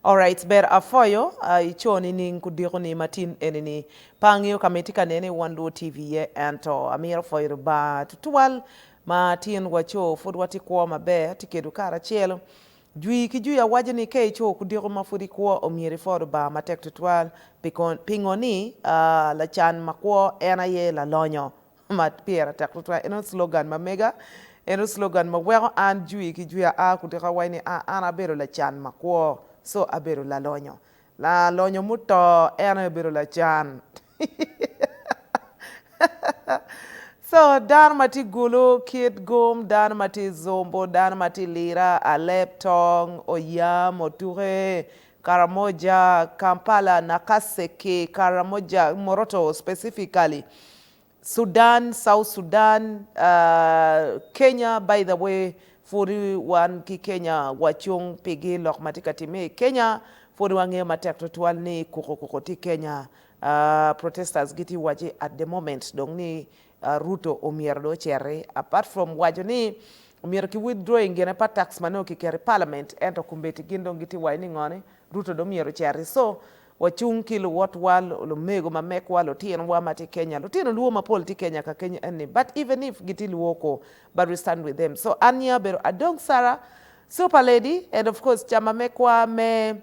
All right, ber afoyo ichoni ni kudiro ni matin enini pangyo kametika nene wando TV ye anto amira foyo ba tutual matin wacho fodwati kwa mabe tikedu kara chelo jui ki jui awajani ke cho kudiro mafuri kwa omiri foyo ba matek tutual pingoni la chan makwo ena ye la lonyo mat piera tak tutual eno slogan mamega eno slogan mawero an jui ki jui a kudiro waini ana bero la chan makwo so abero la lonyo muto ena abero la chan so dan mati gulu kid gum dan mati zombo dan mati lira alep tong oyam oture karamoja kampala nakaseke karamoja moroto specifically Sudan, South Sudan, Kenya, by the way, 41 ki Kenya, wachung pigi lok matika time Kenya, 41 nge matek tutual ni kuko ti Kenya, protesters giti waje at the moment, dong ni Ruto omierdo chere, apart from wajo ni, umier ki withdrawing gene pa tax mano ki kere parliament, ento kumbeti gindong giti waini ngone, Ruto do miero chere, so, wachung kilo wat wal lo mego ma mek wal tien wa mati Kenya lo tien luo ma pol ti Kenya ka Kenya eni but even if giti luoko but we stand with them so Anya Bero Adong Sarah super lady and of course chama mekwa me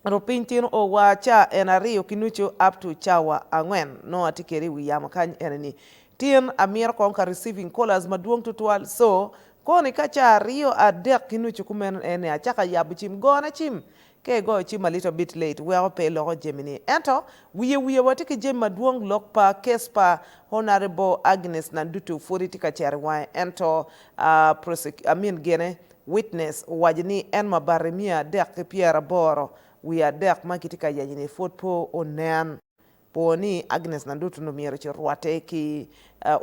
Rupiny tin o wa cha enario kinucho up to chawa angwen no atikeri wi yama kan eneni tien amir konka receiving callers maduong tutual so koni kacha rio adek kinucho kumen ene achaka yabu chim gona chim ke go chim a little bit late we are pay lo Gemini ento we watiki jem maduong lok pa case pa honorable Agnes Nandutu tika cherwa ento gene witness wajini en mabaremia dek Pierre Boro we are dek makitika yajini footpo onen poni Agnes Nandutu no miero chirwate ki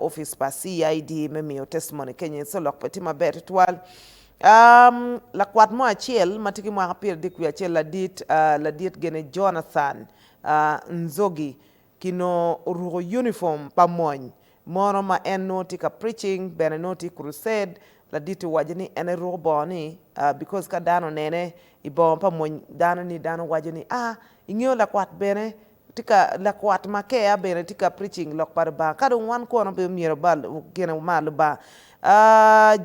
office pa CID memio testimony Kenya so lok patima bet twal la kwat mo achiel matiki mo apir dik wi achiel la dit gene Jonathan Nzogi kino rugo uniform pamony mono ma en tika preaching bene noti crusade la dit wajini ene rugo boni because ka dano nene ibon pamony dano ni dano wajini ingeo la kwat bene tika la kwat makea bene tika preaching lok par ba kado wan kono be miero bal gene mal ba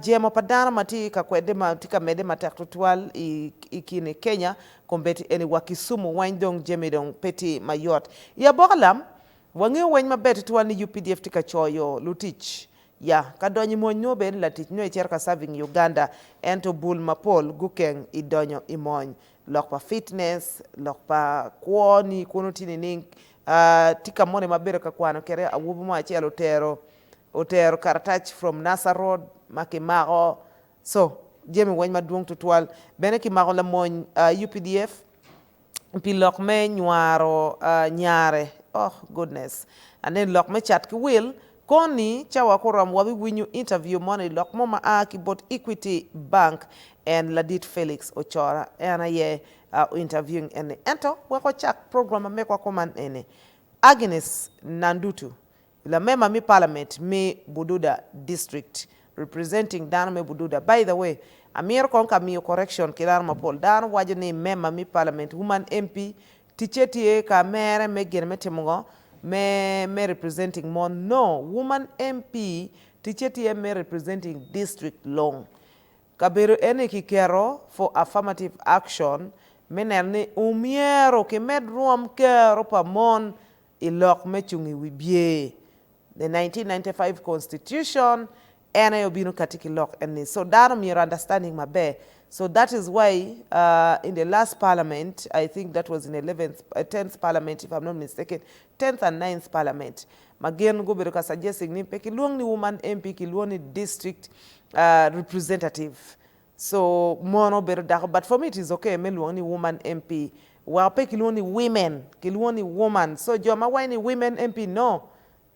jemo padana mati ka kwede matika mede mataktual ikine Kenya kombeti eni wakisumu windong jemedong peti mayot ya bokalam wangi wen mabet tual ni UPDF tika choyo lutich ya kadonyi monyo ben latich no cherka serving Uganda ento bul mapol gukeng idonyo imony lokpa fitness lokpa kwoni kuno tini ning tika mone mabere ka kwano kere awubu mo achiel otero kartach from Nasa Road makimago so jemi wen maduong tutual bene kimago la mon UPDF pilok me nyaro nyare oh goodness and then lok me chat ki will koni chawa koram wabi winyu interview money lok mo ma ki bot Equity Bank and Ladit Felix Ochora ena ye interviewing ene ento wako chak program me kwa koman ene Agnes Nandutu la mema mi parliament mi Bududa district representing dan me Bududa by the way amir konka mi correction kilar mapol dan wajo ni mema mi parliament woman MP tichetie ka mere me germe temungo me representing mon no woman MP tichetie me representing district long kabero ene kikero for affirmative action menerne umiero ke medrom kero pa mon ilok mechungi wibie the 1995 constitution and I obino katiki lock and so that your understanding my bear so that is why in the last parliament I think that was in 10th parliament if I'm not mistaken 10th and 9th parliament magain go beruka suggesting ni peki luong ni woman MP ki luong ni district representative so mono beru but for me it is okay me luong ni woman MP wa peki luong ni women ki luong ni woman so joma why ni women MP no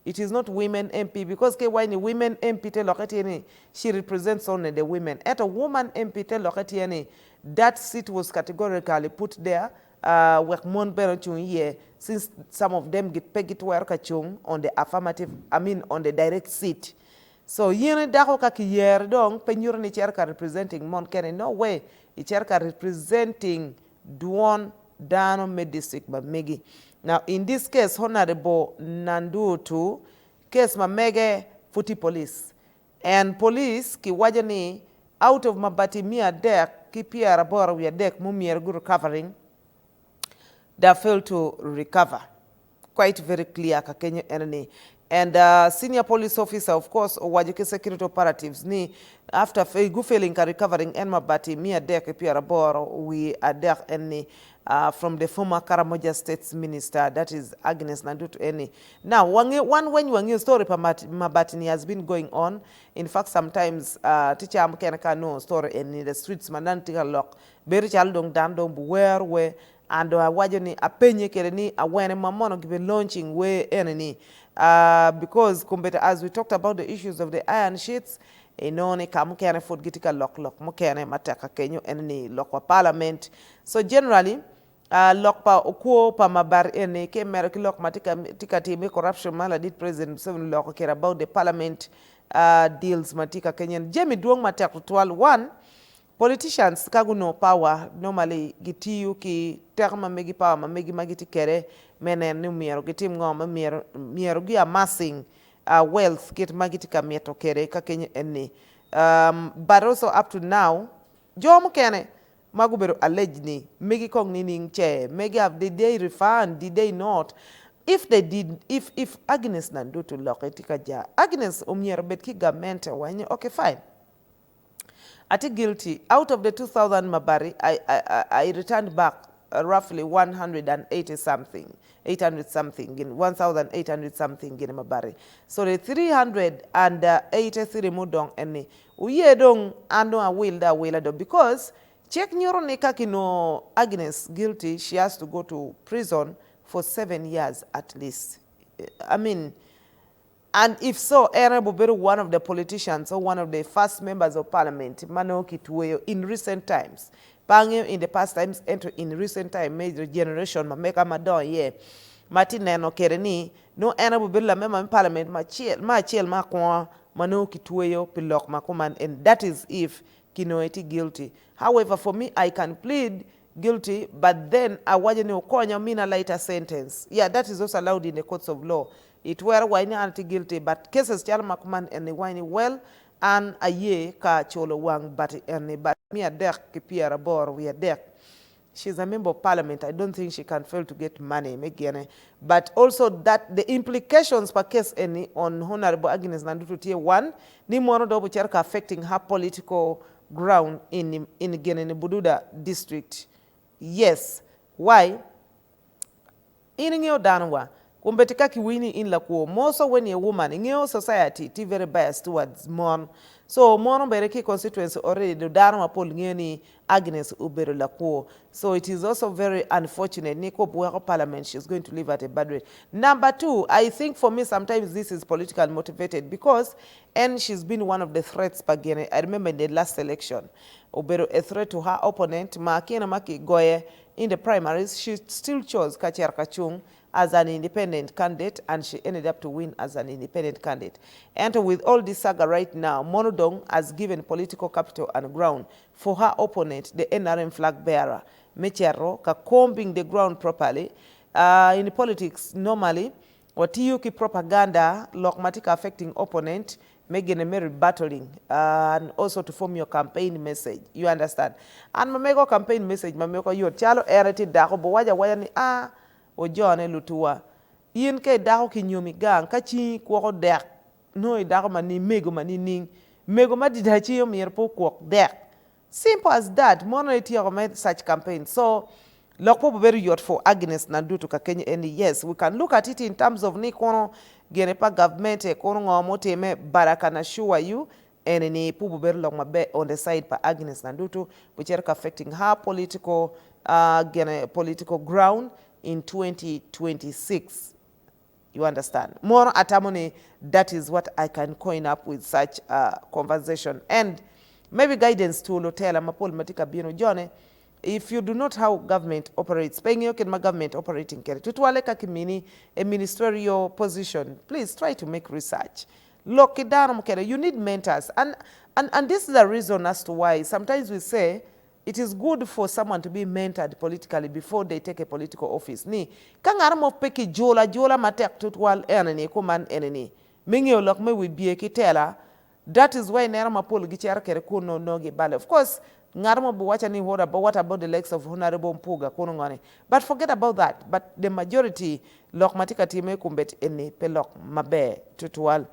it is not women MP because when a women MP tell lokati she represents only the women. At a woman MP tell lokati that seat was categorically put there. Work mon here since some of them get pegged to work on the affirmative. I mean on the direct seat. So yene dako kaki yer dong penyur ni cherka representing mon kene no way. I cherka representing duon dano me district ba megi. Now in this case Honorable Nandutu case ma mege futi police and police ki wajani out of mabati mia dek ki piara bora we dek mu mier gu recovering they failed to recover. Quite very clear ka Kenya enemy. And senior police officer, of course, Wajiki security operatives ni after failing recovering en mabati mia dek piara bora we are there any from the former Karamoja State's minister, that is Agnes Nandutu any. Now, when you story Mabatini has been going on. In fact, sometimes teacher Amkenaka no story in the streets manantika lock. Very chaldong dandong where and wajoni apenye kereni awene mamono give launching way enemy because as we talked about the issues of the iron sheets inone kamukene food gitika lock mukene mataka kenyo enemy lock wa parliament. So generally lock pa okuo pa mabar ene ke merki lock matika tika time corruption mala did president seven lock care about the parliament deals matika Kenyan Jemi duong matak twal one politicians kaguno power normally gitiyu ki terma megi power ma megi magiti kere menen ni miero gitim ngoma miero gi amassing wealth get magiti kamieto kere ka Kenya ene but also up to now jom kene magubero alleged ni megi kong nining che megi have did they refund did they not if they did if Agnes Nandutu loketika ja Agnes umiero betki government wanye okay fine Ati guilty. Out of the 2,000 Mabari, I returned back roughly 800 something in 1,800 something in Mabari. So the 383 mudong eni uye dong ando a will do because check nyoro nekakino Agnes guilty. She has to go to prison for 7 years at least. I mean. And if so, Ere Buberu, one of the politicians or one of the first members of parliament, Manoki Tuweyo, in recent times, Pangyo in the past times, enter in recent time, major generation, Mameka Madon, yeah, Martin Nano Kereni, no Ere Buberu, la member in parliament, ma chiel, Makwa, Manoki Tuweyo, Pilok Makuman, and that is if Kinoeti guilty. However, for me, I can plead guilty, but then I want to konya mean a lighter sentence. Yeah, that is also allowed in the courts of law. It were whiny anti guilty, but cases Chalmakuman and the whiny well and a ye ka cholo wang but me a deck kipiera bor we a deck. She's a member of parliament. I don't think she can fail to get money, but also that the implications per case any on Honorable Agnes Nandutu tier 1, ni mono double cherka affecting her political ground in Bududa district. Yes. Why? In your danwa. Kumbetika kiwini in la kuo. More so when you're a woman in your society, ti very biased towards mon. So mono bereki constituency already the Dharma Paul ngeni Agnes Ubero la kuo. So it is also very unfortunate. Niko Buero Parliament, she's going to live at a bad rate. Number two, I think for me sometimes this is political motivated because and she's been one of the threats again. I remember in the last election, Ubero a threat to her opponent, Makina Maki Goye in the primaries, she still chose Kacher Kachung as an independent candidate, and she ended up to win as an independent candidate. And with all this saga right now, Monodong has given political capital and ground for her opponent, the NRM flag bearer, Mechero, combing the ground properly. In politics, normally, what you keep propaganda, logmatic affecting opponent, making a merit battling, and also to form your campaign message. You understand? And mamego campaign message, mamego your chalo ereti dako, bowaja wayani o jone lutua yin ke dako ki nyomi gang ka chi ko dek no dako mani mego mani ning mego ma dida chi yo mer po ko dek simple as that mono eti o made such campaign. So lokpo very yot for Agnes Nandutu ka Kenya and yes we can look at it in terms of ni kono genepa government e kono ngomote me baraka na sure you and ni pubu ber long mabe on the side pa Agnes Nandutu which are affecting her political political ground in 2026. You understand? More atamone, that is what I can coin up with such a conversation. And maybe guidance to Lotela Mapol Matika Bino Jone, if you do not how government operates, paying your government operating care, Tutualeka Kimini, a ministerial position, please try to make research. Look it down, you need mentors. And this is the reason as to why sometimes we say, it is good for someone to be mentored politically before they take a political office. Ni kangara mo peki jola matek tutwal eneni kuman eneni. Mingi olok me we be kitela. That is why nera mapol gichara kere kuno nogi bale. Of course, ngarmo buwacha ni what about the likes of Honorable Mpuga kuno ngani. But forget about that. But the majority lok matika time kumbet eni pelok mabe tutwal.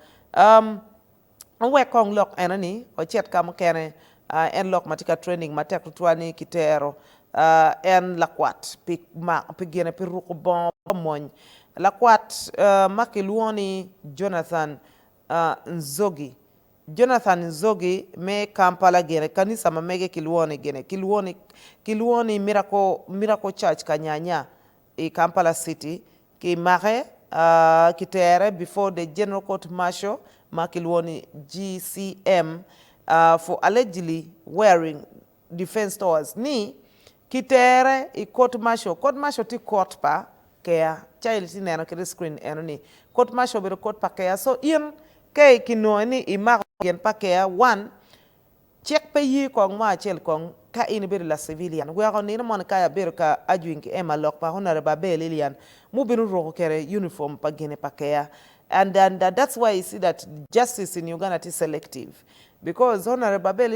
We kong lok enani o chet kam kene en lok matika training matek tutwani kitero en lakwat pigene piruko bon moñ lakwat makiluoni Jonathan Nzogi me Kampala gene kanisa mamege kiluoni gene kiluoni miracle church kanyanya in Kampala city ki mare kitere before the general court martial Makiluoni GCM for allegedly wearing defense towards ni kitere I court martial ti court pa kaya child si neno kiri screen enoni court martial biro court pa kaya so in kay kinoni I mag gen pa kaya one check pe yi kong ma chel kong ka in bir la civilian we are ni mon kaya bir ka ajuin ki ema lok pa honore ba be lilian mu binu ro kere uniform pa gene pa kaya. And that's why you see that justice in Uganda is selective. Because Honorable Abili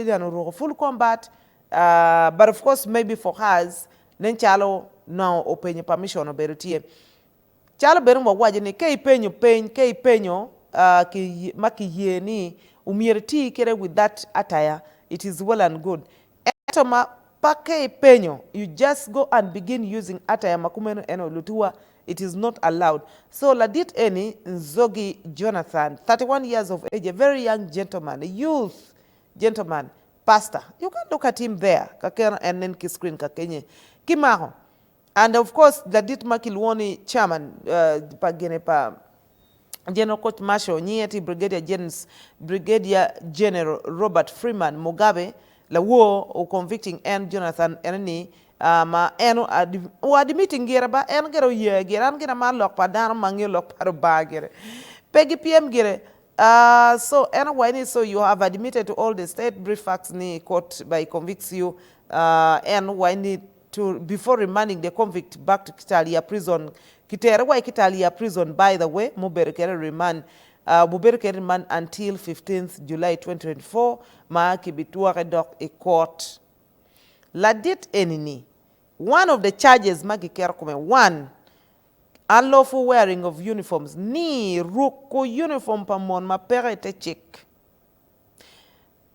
is full combat, but of course maybe for us, then chalo now open permission or berutie. Chalo beru mwaje ni kei penyo ki maki yeni umierti kere with that attire, it is well and good. Etoma pa kei penyo, you just go and begin using attire makumeno eno lutua. It is not allowed. So Ladit Eni Nzogi Jonathan, 31 years of age, a very young gentleman, a youth gentleman, pastor. You can look at him there. And then screen kakenye. Kimaho. And of course, Ladit Makiluoni chairman, General Court Marshal, Nyeti Brigadier General Robert Freeman Mugabe, la war or convicting N. Jonathan Eni, ma enu admitting gira ba en gero ye gira ma lok pa dan mangi lok pa ba gira pegi pm gira so anyway so you have admitted to all the state brief facts ni court by convicts you and why need to before remanding the convict back to Kitalia prison Kitalia prison by the way muberekere remand until 15th July 2024 ma kibitua redok a court Ladit Enini. One of the charges magi kerkume one unlawful wearing of uniforms ni ruko uniform pa mon ma perete chick.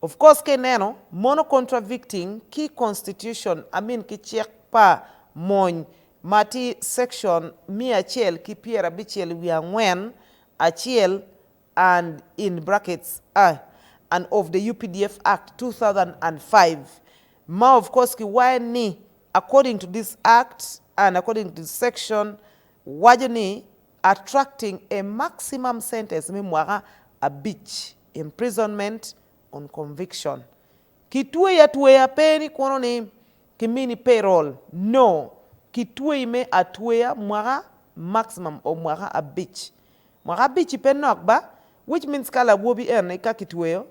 Of course keneno mono contradicting key constitution ki check pa mon mati section mi achiel ki piera bichiel wi angwen achiel and in brackets and of the UPDF Act 2005. Ma of course ki ni according to this act and according to this section wajani attracting a maximum sentence memwara a beach imprisonment on conviction kitwe ya peni kono ni kimini payroll no kitwe me atwe mwara maximum o mwara a beach penok ba which means kala bobi erne ka kitweyo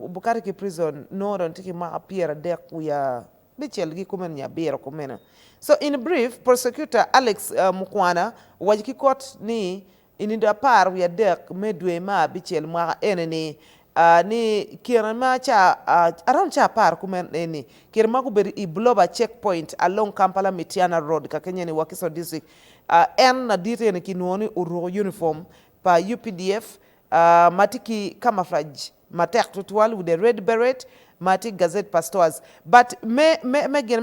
bukari ki prison no don tiki ma appear there kuya bichel gi kumen ya bero kumena. So in brief, prosecutor Alex Mukwana wajiki court ni inida par we dek medwe ma bichel ma eneni ni kirma cha around cha par kumen eni kirma ku beri I bloba checkpoint along Kampala Mitiana Road ka Kenya ni Wakiso district en na dite ni kinoni uro uniform pa UPDF matiki camouflage matek tutwal with the red beret matik gazette pastors but me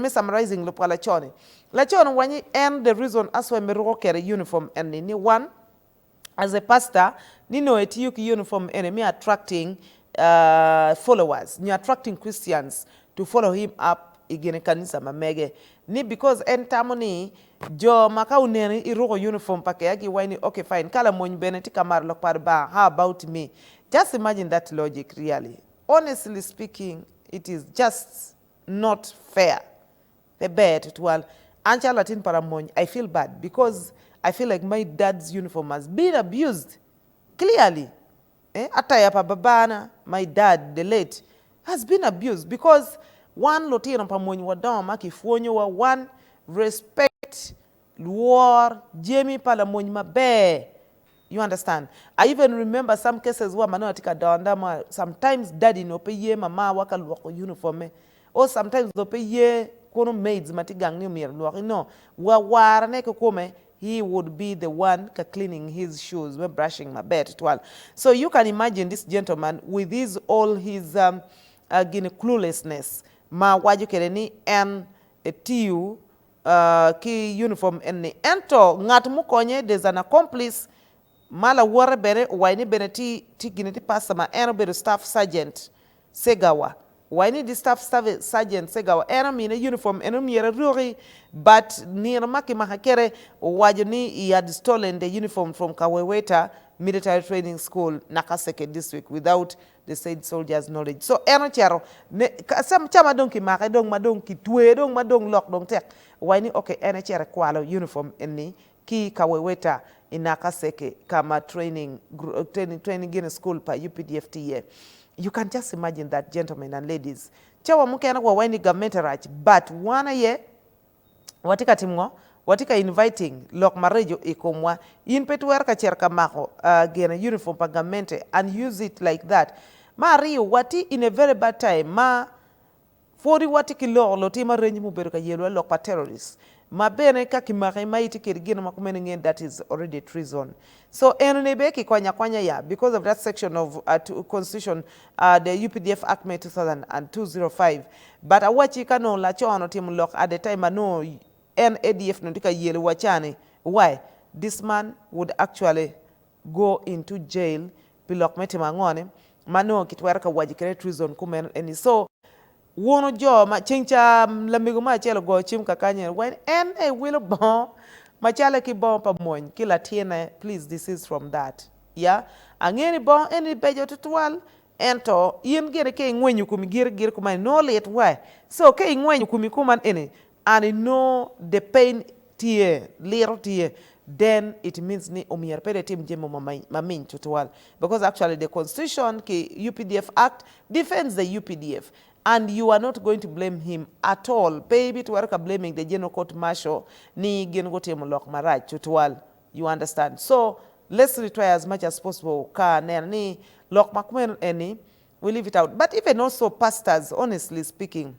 summarizing lo pala chone la chone wani and the reason as why me ro kere uniform and ni one as a pastor ni no etiyuki uniform and me attracting followers ni attracting Christians to follow him up igene kanisa mamege ni because entamoni jo maka unene irugo uniform pake yaki wani okay fine kala monyi beneti kamar lo par ba how about me. Just imagine that logic, really. Honestly speaking, it is just not fair. The bad to all. Ancha Latin Paramon, I feel bad because I feel like my dad's uniform has been abused. Clearly. Ataya Babana, my dad, the late, has been abused because one lotino pa mony wadon ma ki fuonyo wa one respect luor jemi pala mony maber. You understand? I even remember some cases where mano atika donda ma sometimes daddy no pe ye mama waka luoko uniform or sometimes no pe ye kono maids matigang ni mir luoko no wa warane ko kome he would be the one cleaning his shoes, brushing my bed. So you can imagine this gentleman with his all his cluelessness. Ma waju kereni en tiu ki uniform en ento ngat mu konye there's an accomplice mala wara bere waini bere ti gini ti pasa ma eno bere staff sergeant Segawa. Waini di staff sergeant Segawa eno mine uniform eno miyere ruri but nira maki mahakere waju ni he had stolen the uniform from Kaweweta military training school Nakaseke district without the said soldiers knowledge. So eno chero sam chama dong ki maka dong madong ki tuwe dong madong lok dong tek waini okay eno chere kwalo uniform eni ki Kaweweta Nakaseke kama training in school pa UPDFTA. You can just imagine that, gentlemen and ladies. Chawa mukena kwa waini government right, but wana ye watika timgo watika inviting lok marejo ikomwa in petuwer ka cherka mako gena uniform pa government and use it like that. Ma rio wati in a very bad time ma fori wati ki lo tima renji mu beruka yelo lok pa terrorists. Ma bene kaki maiti kirigino makumeni that is already treason. So enebe ki kwanya ya because of that section of constitution the UPDF Act May 2005. But awachi kano la chono tim lock at the time no NADF no tika yele wachane. Why? This man would actually go into jail bilok metima ngone mano kitwerka wajikere treason kumen and so wono jo ma chincha lamigo ma chelo go chim kakanye when en e will bon ma chala ki bon pa mon ki latiene please this is from that yeah angeni bon eni bejo tutwal ento yin gere ke ngwenyu kumi gir kuma no let why so ke ngwenyu kumi kuman eni and no the pain tie little tie then it means ni omier pere tim jemo mamin tutwal because actually the constitution ki UPDF Act defends the UPDF. And you are not going to blame him at all. Baby, to work blaming the general court martial, ni genote mulok maraj tutual. You understand? So let's retry as much as possible. Ka ni lok makmen any, we leave it out. But even also pastors, honestly speaking,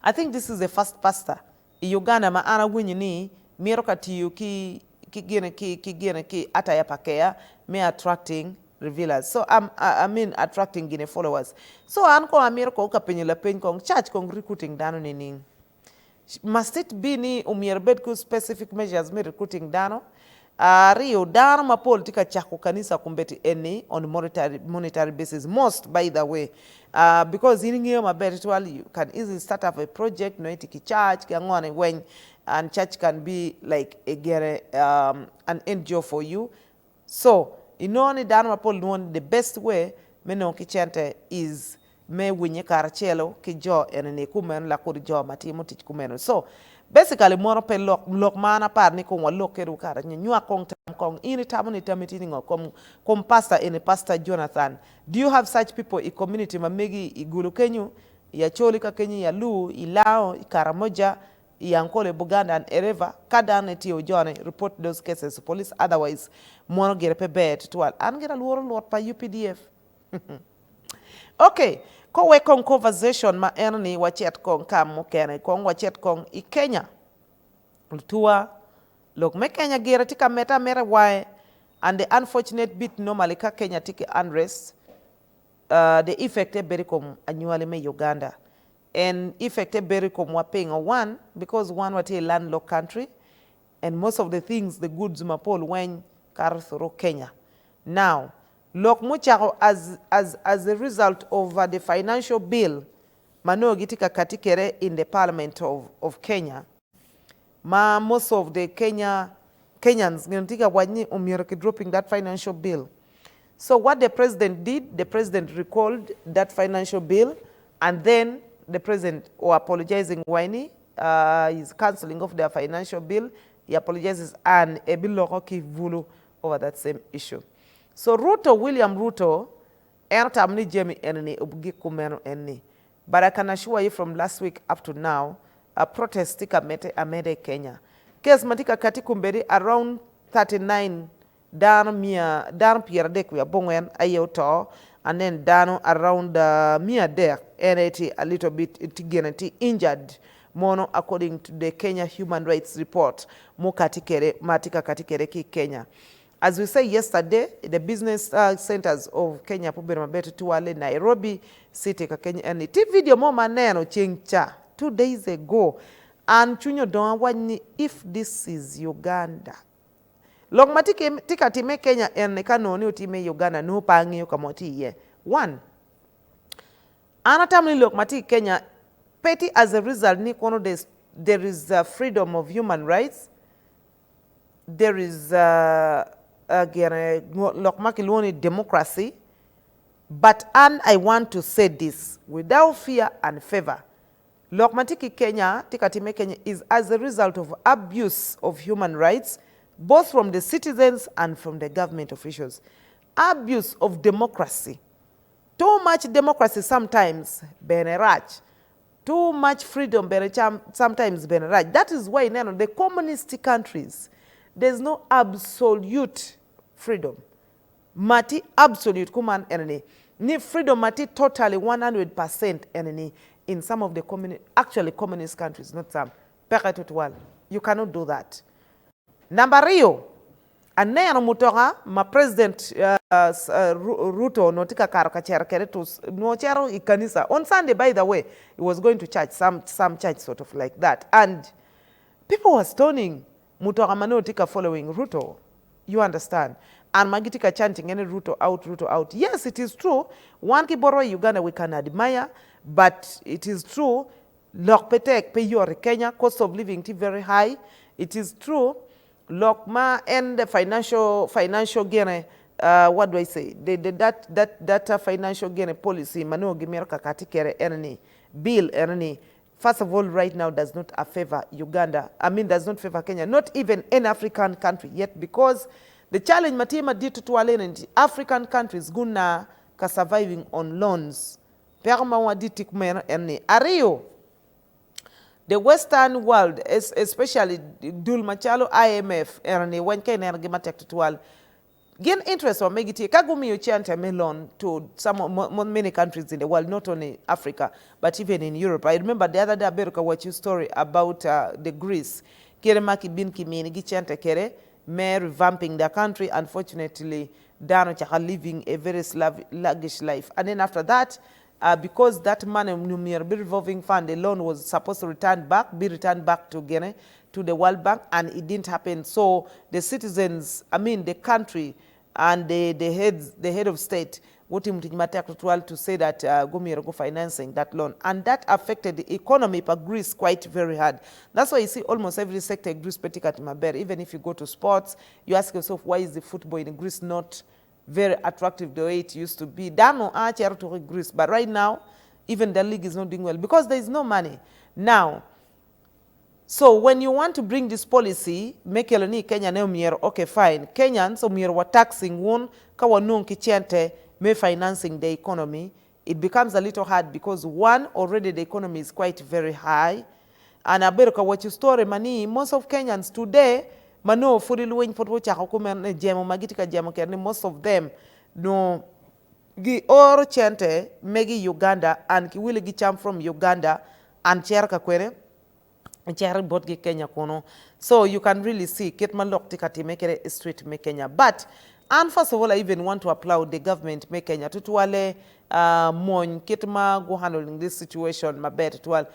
I think this is the first pastor. Uganda ma ana ni miroka tiyu ki ataya pakea me attracting revealers. So I mean attracting Guinea followers. So anko America ka penye la pen kong church kong recruiting dano nini. Must it be ni umierbed ku specific measures me recruiting dano? Rio dano ma politika chako kanisa kumbeti any on monetary basis. Most by the way. Because in here you can easily start up a project no itiki church when and church can be like an NGO for you. So inoni dano mapol nuon the best way meno kichente is me winye karachelo ki jo enene kumen la kuri jo matimo tich kumeno. So basically moro pe lok mana par ni kong walok keru kara nyua kong tam kong ini tamu ni tamiti ngo kom pastor ene pastor Jonathan. Do you have such people in community mamegi igulu kenyu ya choli ka kenyu ya lu ilao ikaramoja Yankole Buganda and Ereva, Kadane Tio Johnny, report those cases to police, otherwise, mono get a bed to all and get a lot by UPDF. Okay, ko we kong conversation ma enni wachet kong kam mokene kong wachet kong I Kenya. Tua look me Kenya gera tika meta mera why and the unfortunate bit normally ka Kenya tiki unrest the effect very come annually me Uganda. And effective very paying one because one was a landlocked country, and most of the things, the goods mapol when car through Kenya. Now, look mucharo as a result of the financial bill, mano gitika katikere in the parliament of Kenya. Ma most of the Kenyans gitika wani umiraki dropping that financial bill. So what the president did, the president recalled that financial bill, and then the president apologizing Winey is cancelling off their financial bill. He apologizes and a bill vulu over that same issue. So William Ruto, entamni Jemi enni ubugi kumeno enni. But I can assure you from last week up to now, a protest tika amede Kenya. Kes matika katikumberi around 39 dan pierre de kuya bongwen ayoto, and then down around mia there, and a little bit injured mono according to the Kenya Human Rights Report matika katikere ki Kenya. As we said yesterday, the business centers of Kenya Pubermabetu Tuwale, Nairobi, City Kenya, and the video mo maneno chingcha 2 days ago. And chunyo don wani if this is Uganda. Long matike tika time Kenya and kanoni time Uganda no pangi yo kamoti ye. One. Anatamli look matike Kenya petty as a result ni kono there is freedom of human rights. There is democracy, but and I want to say this without fear and favor. Lokmatiki Kenya, Tikatime Kenya is as a result of abuse of human rights, both from the citizens and from the government officials. Abuse of democracy. Too much democracy sometimes benerach. Too much freedom sometimes benerach. That is why in the communist countries, there's no absolute freedom. Mati absolute kuman enemy. Ni freedom mati totally 100% enemy in some of the communist countries, not some. You cannot do that. Number Rio. Anayano mutonga ma president Ruto notika karakachera keretus no chero ikanisa. On Sunday, by the way, he was going to church, some church sort of like that. And people were stoning Mutonga manotika following Ruto. You understand? And Magitika chanting any Ruto out, Ruto out. Yes, it is true. One kiboro Uganda we can admire, but it is true. Lokpetek pay your Kenya, cost of living very high. It is true. Lokma and the financial gain, what do I say? That financial gain policy, mano gimerka katikere erni, bill erni. First of all, right now does not favor Uganda. Does not favor Kenya. Not even any African country yet, because the challenge Matima did to and African countries guna ka surviving on loans. Perma did erni. Ario. The Western world, especially Dul Machalo IMF, erni when Kenya gimatek to gain interest or make it kagumi uchanta melon to many countries in the world, not only Africa, but even in Europe. I remember the other day I watched a story about the Greece. Kere maki bin kimini gichanta kere, may revamping the country. Unfortunately, Dano Chaka living a very sluggish life. And then after that, because that money, revolving fund, the loan was supposed to be returned back to Guinea, to the World Bank, and it didn't happen. So the citizens, the country and the head of state, to say that go financing that loan. And that affected the economy of Greece quite very hard. That's why you see almost every sector in Greece, even if you go to sports, you ask yourself, why is the football in Greece not very attractive the way it used to be? To Greece, but right now, even the league is not doing well because there is no money. Now, so when you want to bring this policy, make Kenya neumir, okay, fine. Kenyans were taxing one kawanung kichente me financing the economy. It becomes a little hard because one, already the economy is quite very high. And Aberuka, what you store money, most of Kenyans today, mano furiluin potwocha hukumen jemo magitika jemo kerni, most of them no gi or chente megi Uganda and ki will gicham from Uganda and cherka kwere. Kenya kono. So you can really see Ketman Lok Tikati make a street make Kenya. But and first of all, I even want to applaud the government make Kenya. Tutuale mon Ketma go handling this situation my bed tual.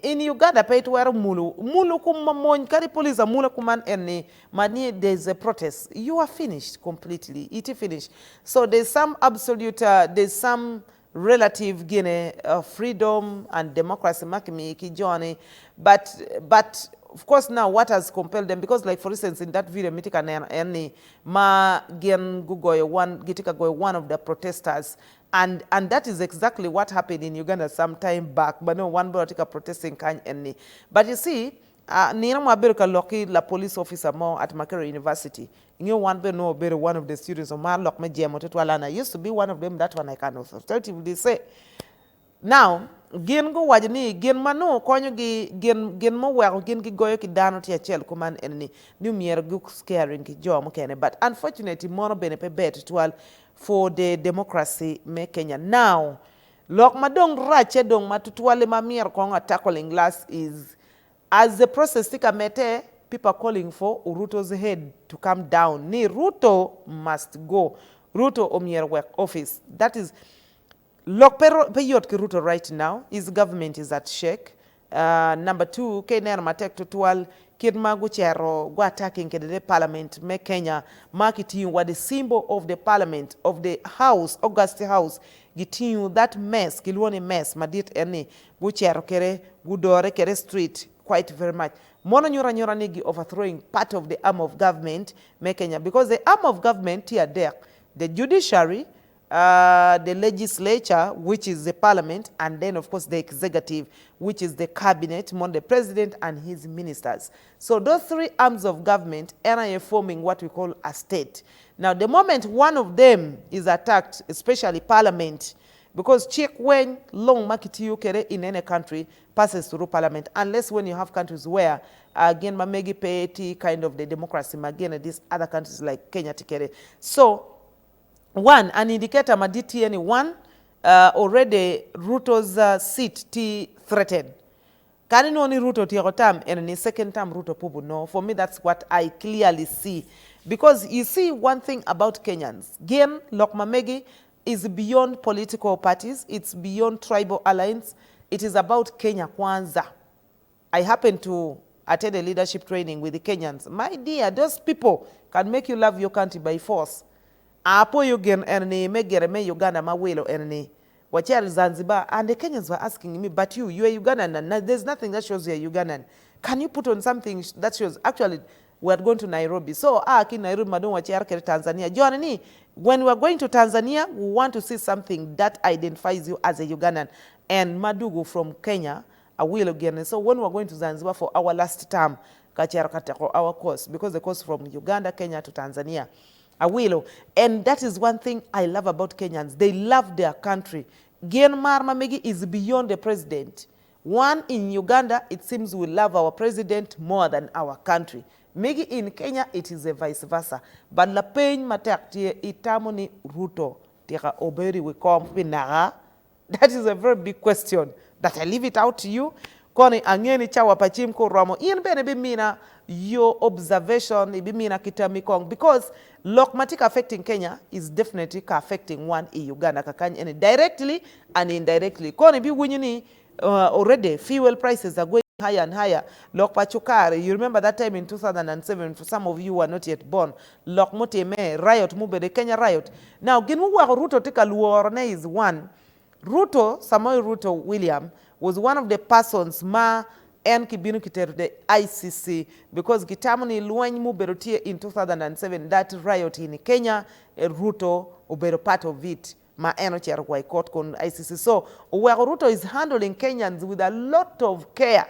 In Uganda pay to wear mulu kuma mon kari police a mula kuman eni mani there's a protest. You are finished completely. It is finished. So there's some absolute there's some relative Guinea freedom and democracy makimi kijoni, but of course now what has compelled them, because like for instance in that video mitika any ma gen gugoy one of the protesters, and that is exactly what happened in Uganda some time back, but no one politika protesting kan any. But you see nina maberuka loki la police officer mo at Makerere University. You one be no better one of the students of Marlock Majemo Tetwalana used to be one of them. That one I can authoritatively say. Now, gin go wajni gin manu konyo gi gin mo wero gin gi goyo ki dano ti achiel kuman enni ni mier gu scaring ki jomo kene, but unfortunately mono bene pe bet twal for the democracy me Kenya. Now lok madong rache dong matutwale ma mier konga tackling glass is as the process tika mete, people are calling for Ruto's head to come down. Ni Ruto must go. Ruto omier work office. That is Lok peyot ki Ruto right now. His government is at shake. Number two, Kenya matek tutual kid magu chero go attacking the parliament me Kenya marketing what the symbol of the parliament of the house August House gitiu that mess kilwoni mess madit any go chero kere gudore kere street quite very much. Mono nyura nigi overthrowing part of the arm of government me Kenya because the arm of government here there the judiciary, the legislature, which is the parliament, and then of course the executive, which is the cabinet, the president and his ministers. So those three arms of government are forming what we call a state. Now the moment one of them is attacked, especially parliament, because check when long makiti kere in any country passes through parliament, unless when you have countries where again mamegi peti kind of the democracy again these other countries like Kenya tikere. So one, an indicator maditi any one already Ruto's seat t threatened. Can you only Ruto term and in second term Ruto pubu? No, for me that's what I clearly see. Because you see one thing about Kenyans, again, Lokmamegi is beyond political parties, it's beyond tribal alliance, it is about Kenya Kwanza. I happen to attend a leadership training with the Kenyans. My dear, those people can make you love your country by force. Apo yugen erne megere me Uganda mawelo erne wachel Zanzibar, and the Kenyans were asking me, but you are Ugandan and there's nothing that shows you're Ugandan. Can you put on something that shows actually we're going to Nairobi? So ki Nairobi madon wachel kere Tanzania. Johnny, when we're going to Tanzania, we want to see something that identifies you as a Ugandan. And Madugu from Kenya, a will again. So when we're going to Zanzibar for our last term, our course, because the course from Uganda, Kenya to Tanzania. Awilo. And that is one thing I love about Kenyans. They love their country. Gen Marma Megi is beyond the president. One in Uganda, it seems we love our president more than our country. Megi in Kenya, it is a vice versa. But la pain mataktie itamoni Ruto tira oberi we come pinara. That is a very big question that I leave it out to you. Koni angeni chawa pachimko ramo. Ian bene mina your observation ibimina kitamikong because Lokmatic affecting Kenya is definitely affecting one in Uganda kakanya directly and indirectly. Koni bi winyini already fuel prices are going higher and higher. Lokpachukari, you remember that time in 2007, for some of you who are not yet born, Lokmoteme riot mube the Kenya riot. Now ginu wa Ruto tika luorne is one. Ruto, Samoei Ruto William, was one of the persons ma en kibinu kiteru the ICC because gitamuni luenyi mu berotie in 2007 that riot in Kenya, Ruto ubero part of it ma eno chair kwa court kon ICC. So where Ruto is handling Kenyans with a lot of care.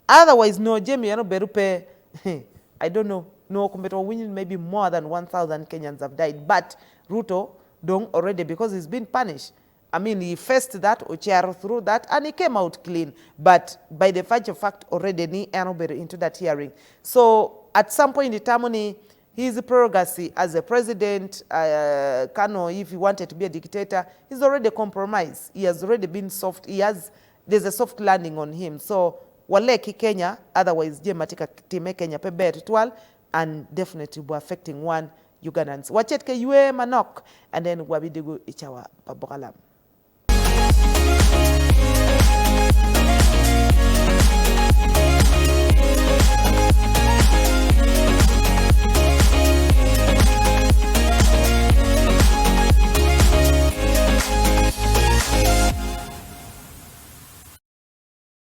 Otherwise no Jamie eno berupe I don't know no kumbeto winning maybe more than 1,000 Kenyans have died, but Ruto don't already because he's been punished. I mean, he faced that, Ochiaro through that, and he came out clean. But by the fact already, ni anobere into that hearing. So at some point in time, his prerogative as a president, Kano, if he wanted to be a dictator, he's already compromised. He has already been soft. There's a soft landing on him. So waleki Kenya, otherwise, jematika time Kenya pe betual, and definitely be affecting one Ugandans. Wachetke yue manok, and then wabidigu ichawa pabokalam.